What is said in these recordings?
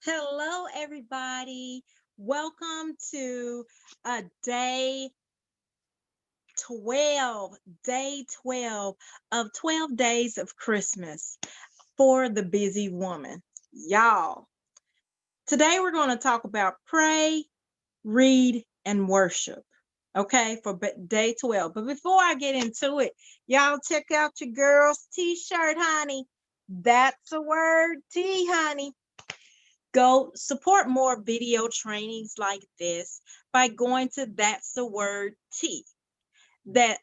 Hello, everybody. Welcome to a day 12, day 12 of 12 days of Christmas for the busy woman. Y'all, today we're going to talk about pray, read, and worship. Okay, for day 12. But before I get into it, y'all check out your girl's t-shirt, honey. That's a word, T, honey. Go support more video trainings like this by going to that's the word T.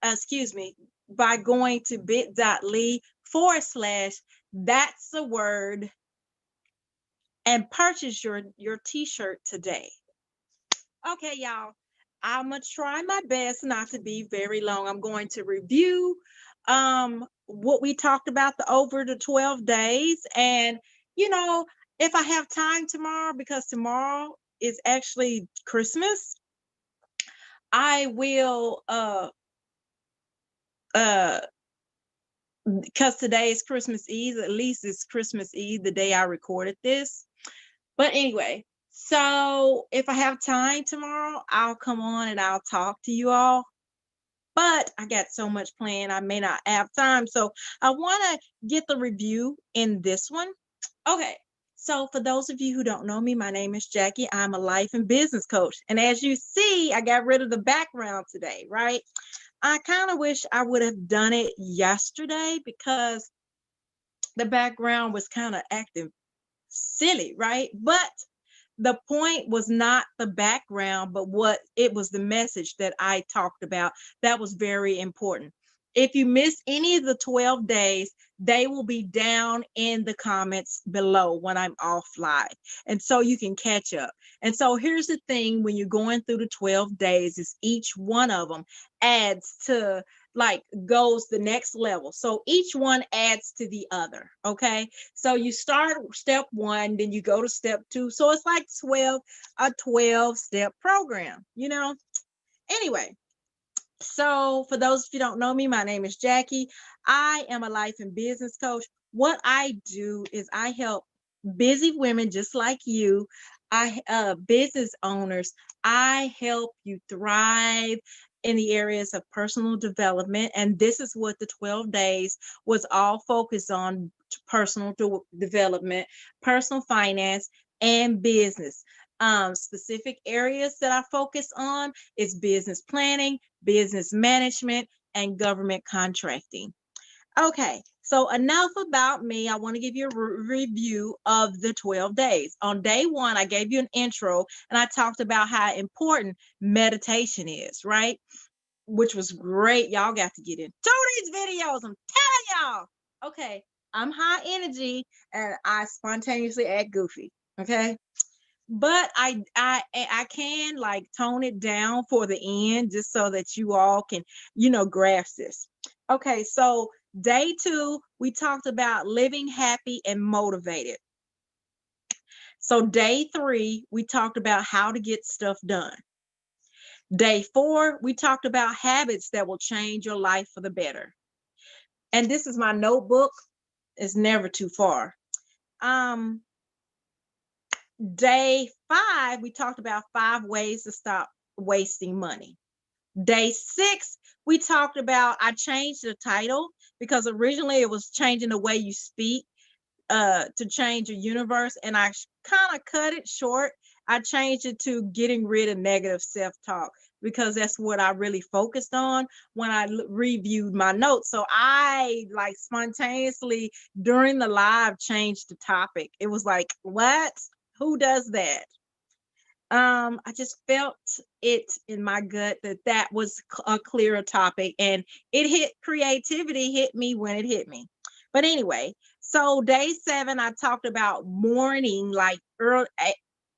Excuse me, by going to bit.ly/, that's the word, and purchase your t-shirt today. Okay, y'all. I'm gonna try my best not to be very long. I'm going to review what we talked about the over the 12 days, and you know, if I have time tomorrow, because tomorrow is actually Christmas, I will uh because today is Christmas Eve, at least it's Christmas Eve the day I recorded this. But anyway, so if I have time tomorrow, I'll come on and I'll talk to you all. But I got so much planned, I may not have time. So I want to get the review in this one. Okay. So for those of you who don't know me, my name is Jackie. I'm a life and business coach. And as you see, I got rid of the background today, right? I kind of wish I would have done it yesterday because the background was kind of acting silly, right? But the point was not the background, but what it was, the message that I talked about that was very important. If you miss any of the 12 days, they will be down in the comments below when I'm off live. And so you can catch up. And so here's the thing, when you're going through the 12 days, is each one of them adds to, like, goes the next level. So each one adds to the other. Okay. So you start step one, then you go to step two. So it's like a 12-step program, Anyway, so for those of you who don't know me, my name is Jackie. I am a life and business coach. What I do is I help busy women just like you, business owners. I help you thrive in the areas of personal development, and this is what the 12 days was all focused on: personal development, personal finance, and business. Specific areas that I focus on is business planning, business management, and government contracting. Okay, so enough about me. I want to give you a review of the 12 days. On day one, I gave you an intro and I talked about how important meditation is, right? Which was great. Y'all got to get into these videos. I'm telling y'all. Okay, I'm high energy and I spontaneously act goofy. Okay, but I can, like, tone it down for the end just so that you all can grasp this. Okay, so day two, we talked about living happy and motivated. So day three, we talked about how to get stuff done. Day four, we talked about habits that will change your life for the better. And this is my notebook. It's never too far. Day five, we talked about 5 ways to stop wasting money. Day 6, we talked about, I changed the title because originally it was changing the way you speak to change your universe. And I kind of cut it short. I changed it to getting rid of negative self-talk because that's what I really focused on when I reviewed my notes. So I, like, spontaneously during the live changed the topic. It was like, what? Who does that? I just felt it in my gut that was a clearer topic, and it hit creativity, hit me when it hit me. But anyway, so day 7, I talked about morning, like early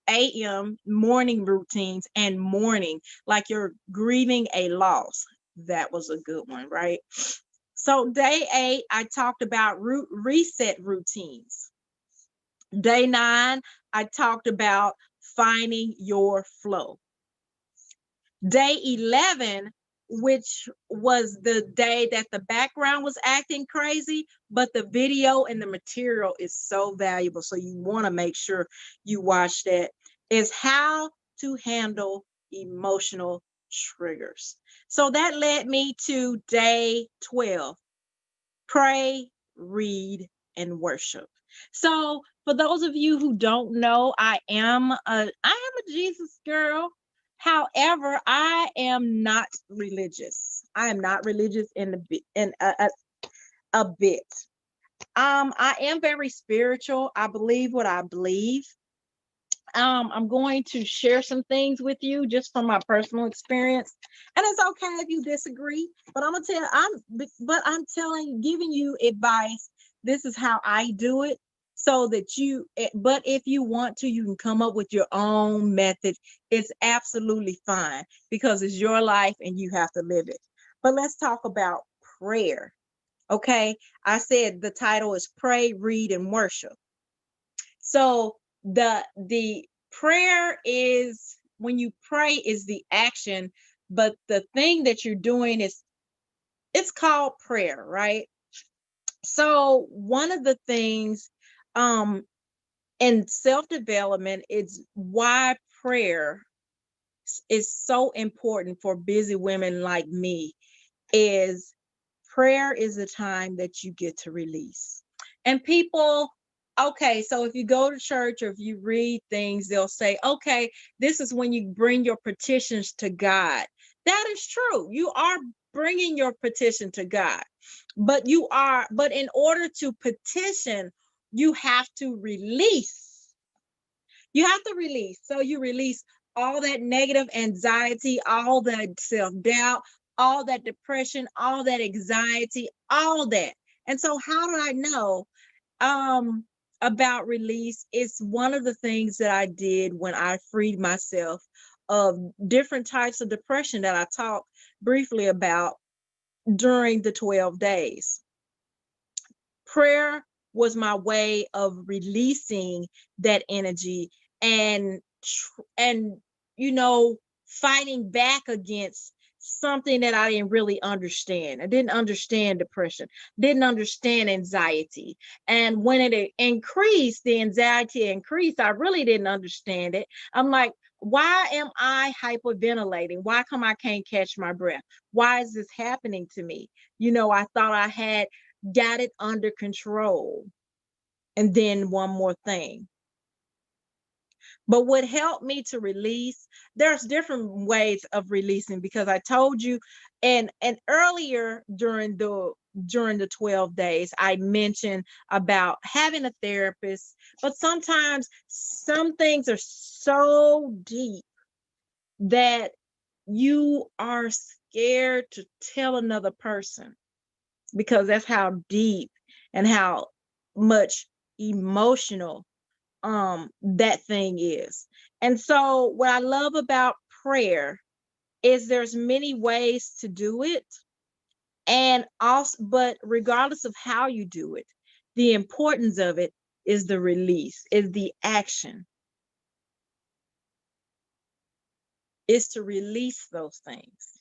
a.m. morning routines, and mourning, like you're grieving a loss. That was a good one, right? So day 8, I talked about reset routines. Day 9, I talked about finding your flow. Day 11, which was the day that the background was acting crazy, but the video and the material is so valuable. So you want to make sure you watch that. Is how to handle emotional triggers. So that led me to day 12. Pray, read, and worship. So for those of you who don't know, I am a Jesus girl. However, I am not religious. I am not religious in a bit. I am very spiritual. I believe what I believe. I'm going to share some things with you just from my personal experience, and it's okay if you disagree. But I'm telling, giving you advice. This is how I do it, so that But if you want to, you can come up with your own method. It's absolutely fine because it's your life and you have to live it. But let's talk about prayer. Okay, I said the title is Pray, Read, and Worship. So the prayer is, when you pray, is the action, but the thing that you're doing is, it's called prayer, right? So one of the things um in self-development, it's why prayer is so important for busy women like me, is prayer is the time that you get to release. And people, okay, so if you go to church or if you read things, they'll say, okay, this is when you bring your petitions to God. That is true. You are bringing your petition to God. But in order to petition, you have to release. You have to release. So you release all that negative anxiety, all that self doubt, all that depression, all that anxiety, all that. And so, how do I know um, about release? It's one of the things that I did when I freed myself of different types of depression that I talked briefly about during the 12 days. Prayer was my way of releasing that energy and and fighting back against something that I didn't really understand. I didn't understand depression, didn't understand anxiety. And when it increased, the anxiety increased, I really didn't understand it. I'm like, why am I hyperventilating? Why come I can't catch my breath? Why is this happening to me? I thought I had got it under control. And then one more thing. But what helped me to release, there's different ways of releasing, because I told you, and earlier during the 12 days, I mentioned about having a therapist, but sometimes some things are so deep that you are scared to tell another person, because that's how deep and how much emotional that thing is. And so what I love about prayer is there's many ways to do it, and also, but regardless of how you do it, the importance of it is the release, is the action, is to release those things.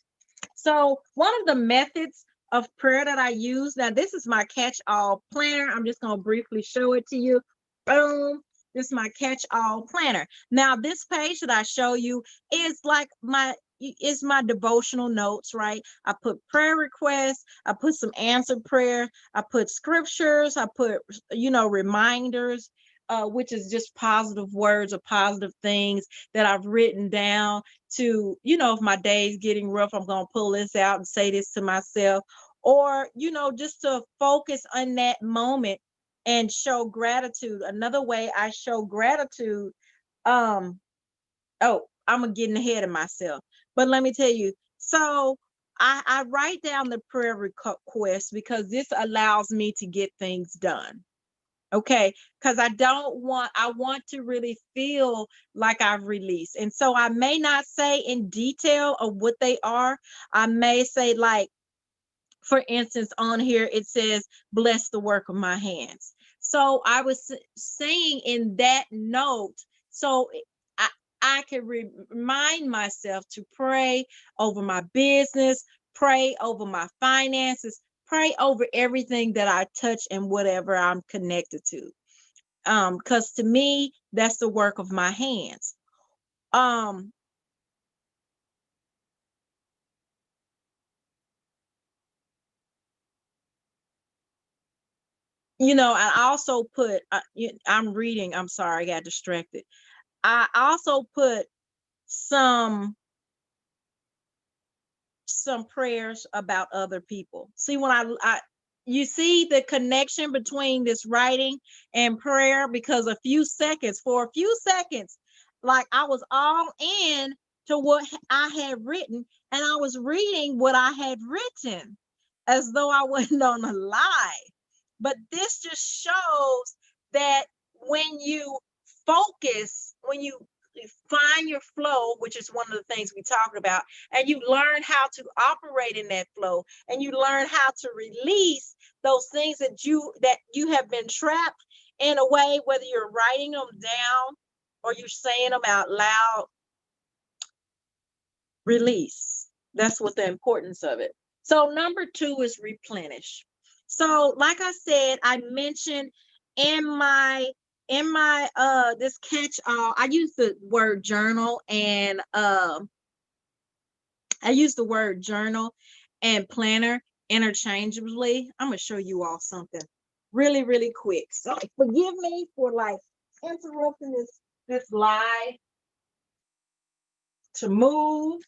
So one of the methods of prayer that I use, now this is my catch-all planner. I'm just going to briefly show it to you. Boom. This is my catch-all planner. Now this page that I show you is my devotional notes, right? I put prayer requests, I put some answered prayer, I put scriptures, I put reminders, which is just positive words or positive things that I've written down to, if my day's getting rough, I'm going to pull this out and say this to myself, or, just to focus on that moment and show gratitude. Another way I show gratitude, um, oh, I'm getting ahead of myself, but let me tell you. So I write down the prayer request because this allows me to get things done. Okay, because I want to really feel like I've released. And so I may not say in detail of what they are. I may say, like, for instance, on here it says, bless the work of my hands. So I was saying in that note, so I, I can remind myself to pray over my business, pray over my finances, pray over everything that I touch and whatever I'm connected to. Because to me, that's the work of my hands. Um, I also put, I'm reading, I'm sorry, I got distracted. I also put some some prayers about other people. See, when I you see the connection between this writing and prayer, because for a few seconds, like I was all in to what I had written, and I was reading what I had written as though I wasn't on a lie. But this just shows that when you when you find your flow, which is one of the things we talked about, and you learn how to operate in that flow, and you learn how to release those things that you have been trapped in a way, whether you're writing them down or you're saying them out loud. Release. That's what the importance of it. So number 2 is replenish. So like I said, I mentioned in my this catch all, I use the word journal, and I use the word journal and planner interchangeably. I'm gonna show you all something really, really quick. So forgive me for like interrupting this live to move.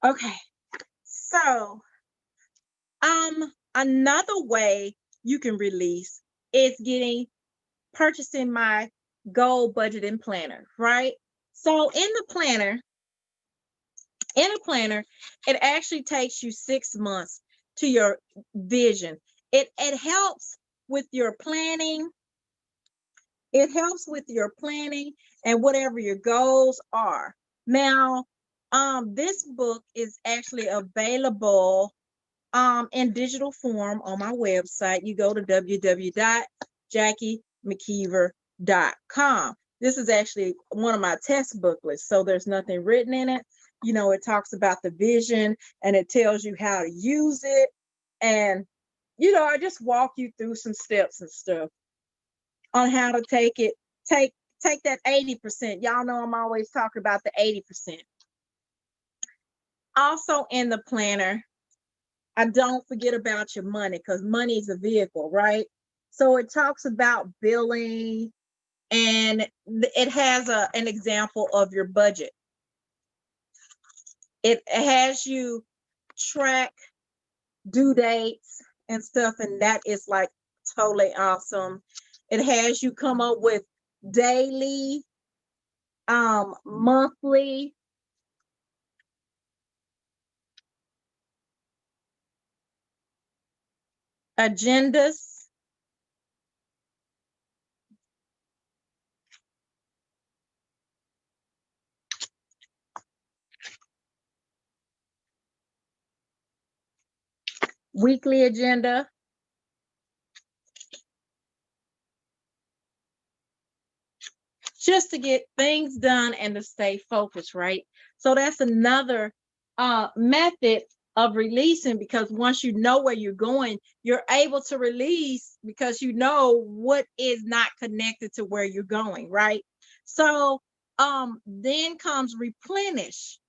Okay, so another way you can release is purchasing my goal budgeting planner, right? So in a planner, it actually takes you 6 months to your vision. It helps with your planning. It helps with your planning and whatever your goals are. Now, this book is actually available in digital form on my website. You go to www.jackiemckeever.com. This is actually one of my test booklets, so there's nothing written in it. It talks about the vision, and it tells you how to use it. And, I just walk you through some steps and stuff on how to take that 80%. Y'all know I'm always talking about the 80%. Also in the planner, I don't forget about your money, because money is a vehicle, right? So it talks about billing, and it has an example of your budget. It has you track due dates and stuff, and that is like totally awesome. It has you come up with daily, monthly, agendas, weekly agenda, just to get things done and to stay focused, right? So that's another method of releasing, because once you know where you're going, you're able to release because you know what is not connected to where you're going, right? So then comes replenish.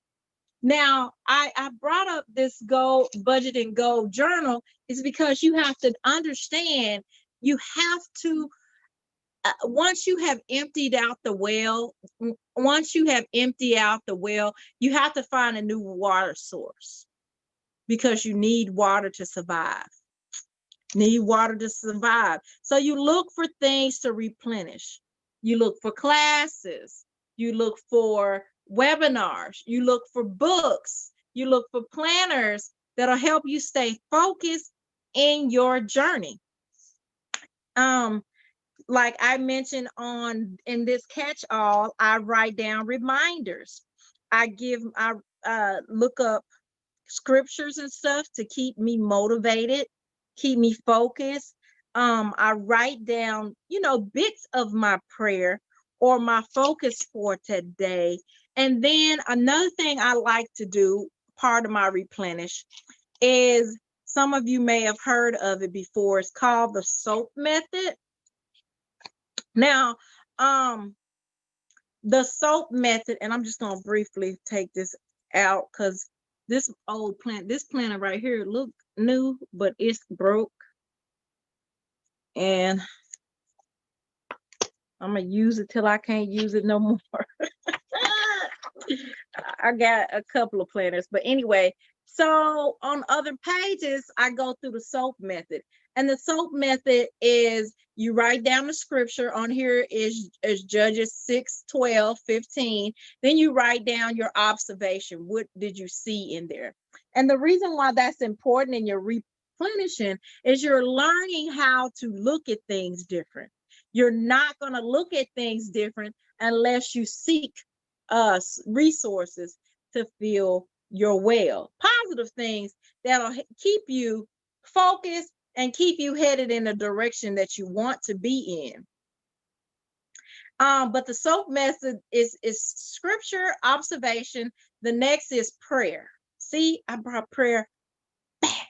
Now, I brought up this goal budget and goal journal is because you have to understand, you have to once you have emptied out the well, you have to find a new water source, because you need water to survive. So you look for things to replenish. You look for classes, you look for webinars, you look for books, you look for planners that'll help you stay focused in your journey. Like I mentioned in this catch-all, I write down reminders. I look up scriptures and stuff to keep me motivated, keep me focused. I write down, bits of my prayer, or my focus for today. And then another thing I like to do, part of my replenish, is some of you may have heard of it before. It's called the SOAP method. Now, the SOAP method, and I'm just gonna briefly take this out because this old plant, this planner right here look new, but it's broke. And I'm gonna use it till I can't use it no more. I got a couple of planners, but anyway, so on other pages, I go through the SOAP method. And the SOAP method is you write down the scripture. On here is Judges 6:12-15. Then you write down your observation. What did you see in there? And the reason why that's important in your replenishing is you're learning how to look at things different. You're not going to look at things different unless you seek resources to fill your well. Positive things that'll keep you focused and keep you headed in the direction that you want to be in. But the SOAP method is scripture, observation. The next is prayer. See, I brought prayer back.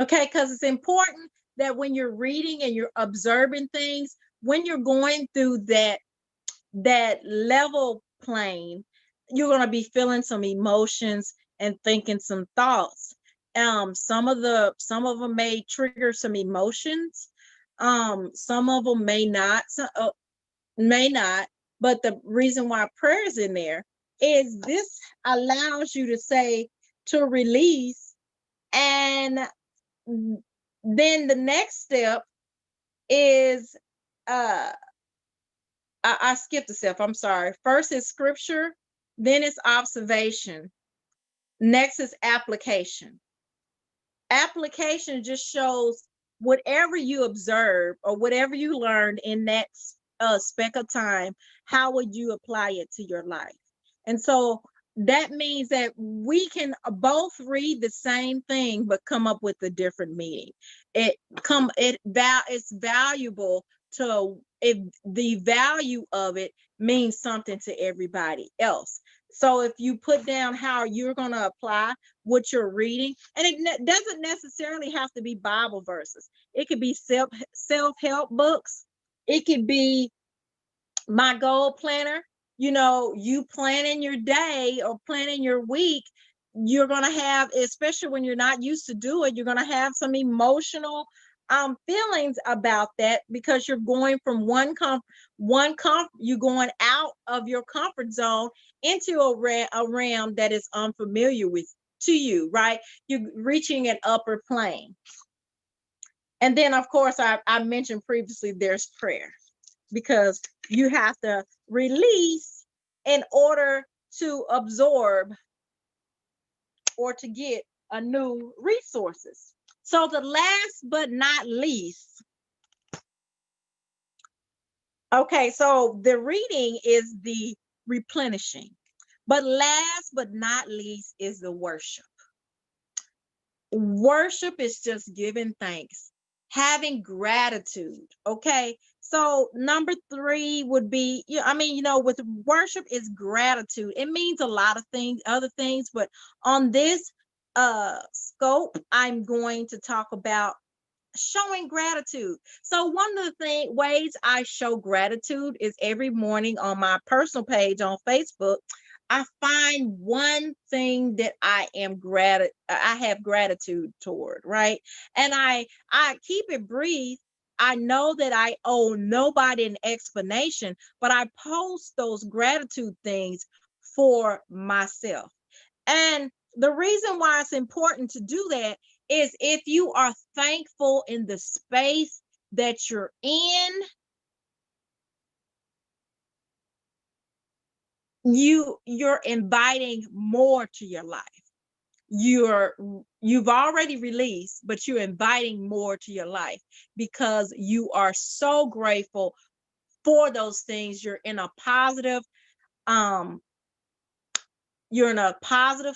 Okay, because it's important that when you're reading and you're observing things, when you're going through that level plane, you're going to be feeling some emotions and thinking some thoughts. Some of them may trigger some emotions. Some of them may not, but the reason why prayer is in there is this allows you to say, to release. And then the next step is I skipped a step. I'm sorry. First is scripture, then it's observation. Next is application. Application just shows whatever you observe or whatever you learned in that speck of time, how would you apply it to your life? And so that means that we can both read the same thing but come up with a different meaning. It's valuable to, if the value of it means something to everybody else. So if you put down how you're going to apply what you're reading, and it doesn't necessarily have to be Bible verses. It could be self-help books. It could be my goal planner. You know, you planning your day or planning your week, you're going to have, especially when you're not used to do it, you're going to have some emotional feelings about that, because you're going from you're going out of your comfort zone into a realm that is unfamiliar to you, right? You're reaching an upper plane. And then, of course, I mentioned previously, there's prayer, because you have to release in order to absorb or to get a new resources. So the last but not least, okay, so the reading is the replenishing, but last but not least is the worship. Worship is just giving thanks, having gratitude. Okay, so number 3 would be, with worship is gratitude. It means a lot of things, other things, but on this scope, I'm going to talk about showing gratitude. So one of the ways I show gratitude is every morning on my personal page on Facebook, I find one thing that I have gratitude toward, right? And I keep it brief. I know that I owe nobody an explanation, but I post those gratitude things for myself. And the reason why it's important to do that is if you are thankful in the space that you're in, you're inviting more to your life. You've already released, but you're inviting more to your life because you are so grateful for those things. You're in a positive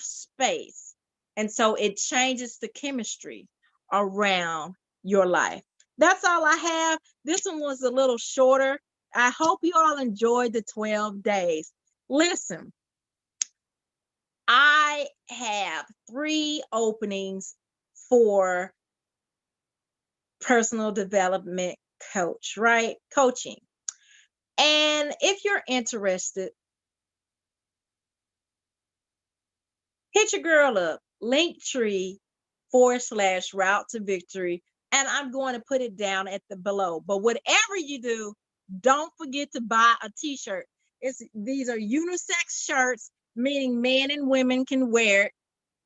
space. And so it changes the chemistry around your life. That's all I have. This one was a little shorter I hope you all enjoyed the 12 days. Listen, I have 3 openings for personal development coach, right? Coaching. And if you're interested, hit your girl up, Linktree/route to victory. And I'm going to put it down at the below. But whatever you do, don't forget to buy a t-shirt. These are unisex shirts, meaning men and women can wear it.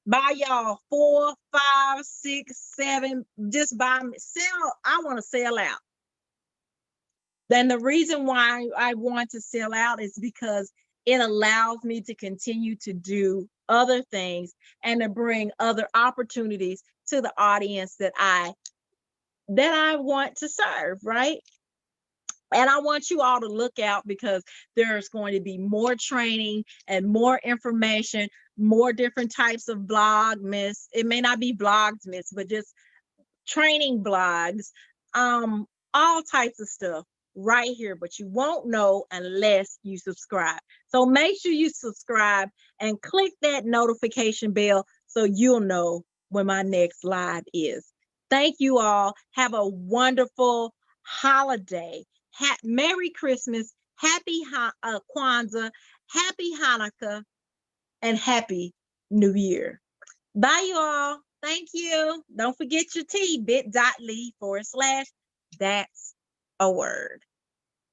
Buy y'all 4, 5, 6, 7. Just buy them. Sell. I want to sell out. Then the reason why I want to sell out is because it allows me to continue to do other things and to bring other opportunities to the audience that I want to serve, right? And I want you all to look out because there's going to be more training and more information, more different types of blog miss. It may not be blogs miss, but just training blogs, all types of stuff right here, but you won't know unless you subscribe. So make sure you subscribe and click that notification bell so you'll know when my next live is. Thank you all. Have a wonderful holiday. Merry Christmas, happy Kwanzaa, happy Hanukkah, and happy New Year. Bye, you all. Thank you. Don't forget your T, bit.ly/that's a word.